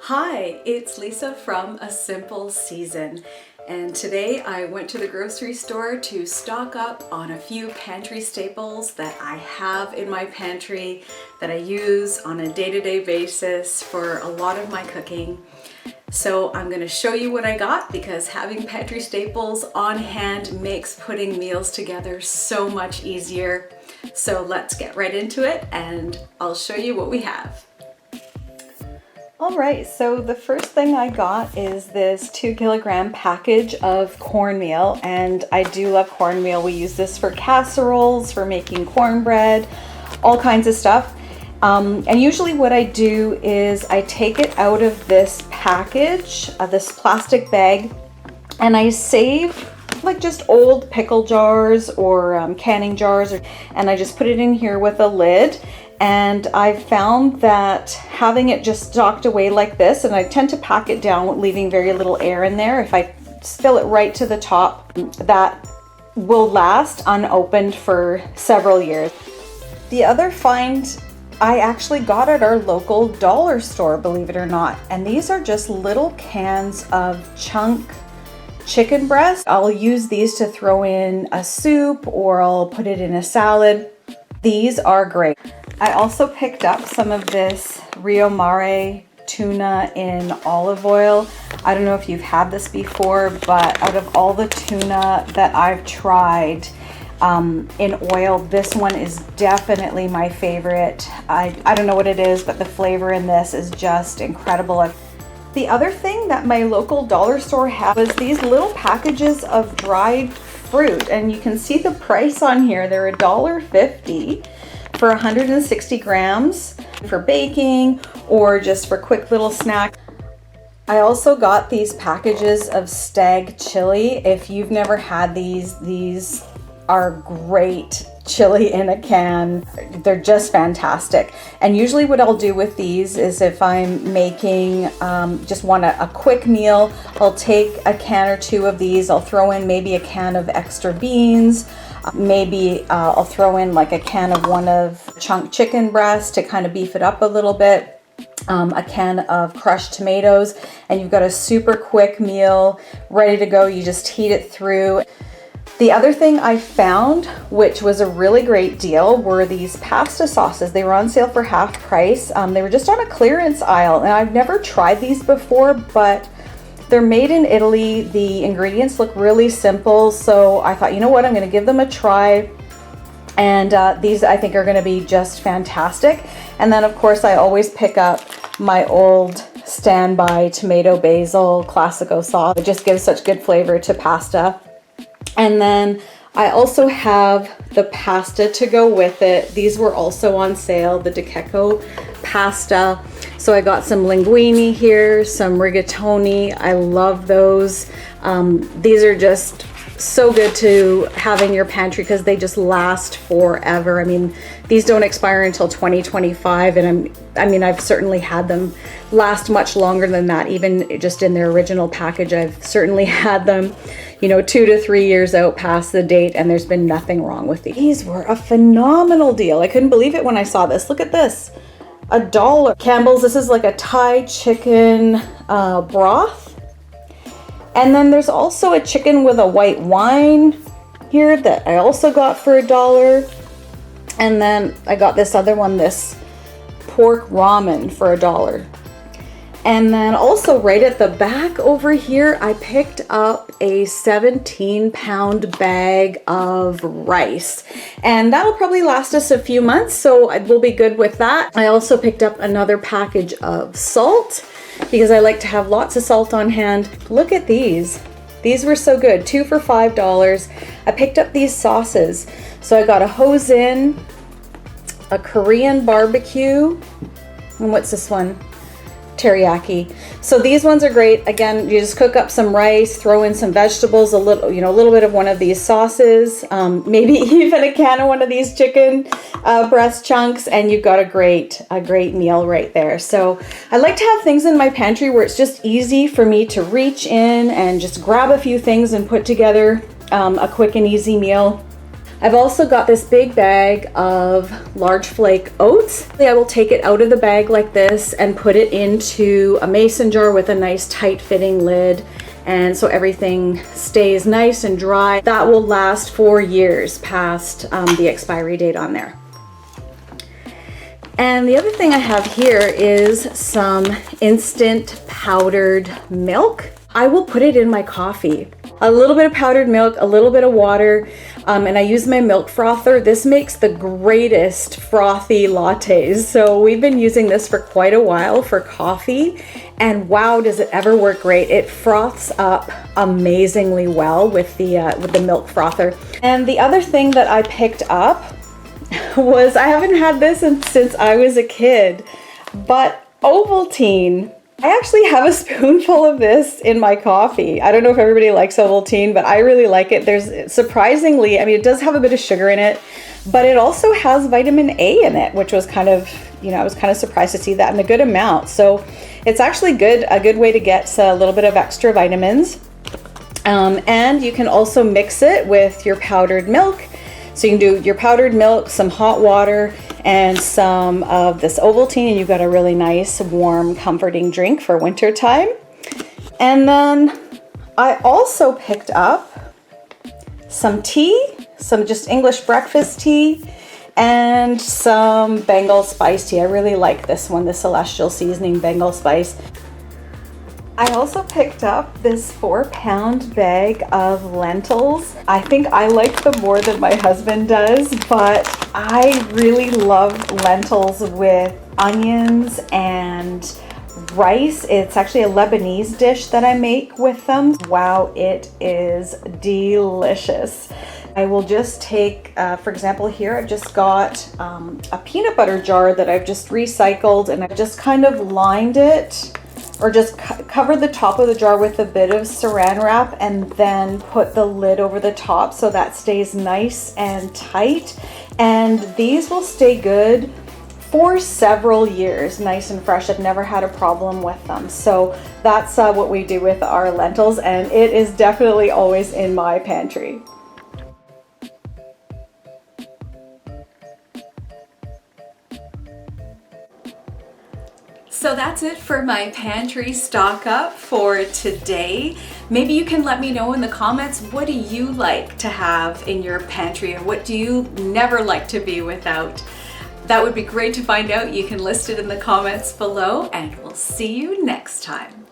Hi, it's Lisa from A Simple Season, and today I went to the grocery store to stock up on a few pantry staples that I have in my pantry that I use on a day-to-day basis for a lot of my cooking. So I'm going to show you what I got because having pantry staples on hand makes putting meals together so much easier. So let's get right into it and I'll show you what we have. All right, so the first thing I got is this 2 kilogram package of cornmeal, and I do love cornmeal. We use this for casseroles, for making cornbread, all kinds of stuff. And usually what I do is I take it out of this package, this plastic bag, and I save like just old pickle jars or canning jars, and I just put it in here with a lid. And I found that having it just stocked away like this, and I tend to pack it down, leaving very little air in there. If I fill it right to the top, that will last unopened for several years. The other find I actually got at our local dollar store, believe it or not. And these are just little cans of chunk chicken breast. I'll use these to throw in a soup or I'll put it in a salad. These are great. I also picked up some of this Rio Mare tuna in olive oil. I don't know if you've had this before, but out of all the tuna that I've tried in oil, this one is definitely my favorite. I don't know what it is, but the flavor in this is just incredible. The other thing that my local dollar store had was these little packages of dried fruit, and you can see the price on here. They're $1.50 for 160 grams for baking or just for quick little snack. I also got these packages of stag chili. If you've never had these are great chili in a can. They're just fantastic. And usually what I'll do with these is if I'm making just want a quick meal, I'll take a can or two of these. I'll throw in maybe a can of extra beans. Maybe I'll throw in like a can of one of chunk chicken breast to kind of beef it up a little bit. A can of crushed tomatoes, and you've got a super quick meal ready to go. You just heat it through. The other thing I found, which was a really great deal, were these pasta sauces. They were on sale for half price. They were just on a clearance aisle, and I've never tried these before, but they're made in Italy. The ingredients look really simple, so I thought, you know what, I'm going to give them a try. And these I think are going to be just fantastic. And then of course I always pick up my old standby tomato basil classico sauce. It just gives such good flavor to pasta. And then I also have the pasta to go with it. These were also on sale, the Di pasta. So I got some linguine here, some rigatoni. I love those. These are just so good to have in your pantry because they just last forever. I mean, these don't expire until 2025, and I've certainly had them last much longer than that. Even just in their original package, I've certainly had them, 2 to 3 years out past the date, and there's been nothing wrong with these. These were a phenomenal deal. I couldn't believe it when I saw this. Look at this, $1. Campbell's, this is like a Thai chicken broth. And then there's also a chicken with a white wine here that I also got for $1. And then I got this other one, this pork ramen for $1. And then also right at the back over here, I picked up a 17-pound bag of rice. And that'll probably last us a few months, so we'll be good with that. I also picked up another package of salt because I like to have lots of salt on hand. Look at these. These were so good, 2 for $5. I picked up these sauces. So I got a hoisin, a Korean barbecue, and what's this one? Teriyaki. So these ones are great. Again, you just cook up some rice, throw in some vegetables, a little bit of one of these sauces, maybe even a can of one of these chicken breast chunks, and you've got a great meal right there. So I like to have things in my pantry where it's just easy for me to reach in and just grab a few things and put together a quick and easy meal. I've also got this big bag of large flake oats. I will take it out of the bag like this and put it into a mason jar with a nice tight fitting lid. And so everything stays nice and dry. That will last for years past the expiry date on there. And the other thing I have here is some instant powdered milk. I will put it in my coffee. A little bit of powdered milk, a little bit of water, and I use my milk frother. This makes the greatest frothy lattes. So we've been using this for quite a while for coffee, and wow, does it ever work great. It froths up amazingly well with the milk frother. And the other thing that I picked up was, I haven't had this since I was a kid, but Ovaltine. I actually have a spoonful of this in my coffee. I don't know if everybody likes Ovaltine, but I really like it. There's surprisingly, I mean, it does have a bit of sugar in it, but it also has vitamin A in it, which was kind of, I was kind of surprised to see that in a good amount. So it's actually a good way to get a little bit of extra vitamins. And you can also mix it with your powdered milk. So you can do your powdered milk, some hot water, and some of this Ovaltine, and you've got a really nice, warm, comforting drink for winter time. And then I also picked up some tea, some just English breakfast tea, and some Bengal spice tea. I really like this one, the Celestial Seasoning Bengal Spice. I also picked up this 4-pound bag of lentils. I think I like them more than my husband does, but I really love lentils with onions and rice. It's actually a Lebanese dish that I make with them. Wow, it is delicious. I will just take, for example, here I've just got a peanut butter jar that I've just recycled, and I've just kind of lined it, or just cover the top of the jar with a bit of saran wrap and then put the lid over the top so that stays nice and tight. And these will stay good for several years, nice and fresh. I've never had a problem with them. So that's what we do with our lentils, and it is definitely always in my pantry. So that's it for my pantry stock up for today. Maybe you can let me know in the comments, what do you like to have in your pantry, or what do you never like to be without? That would be great to find out. You can list it in the comments below, and we'll see you next time.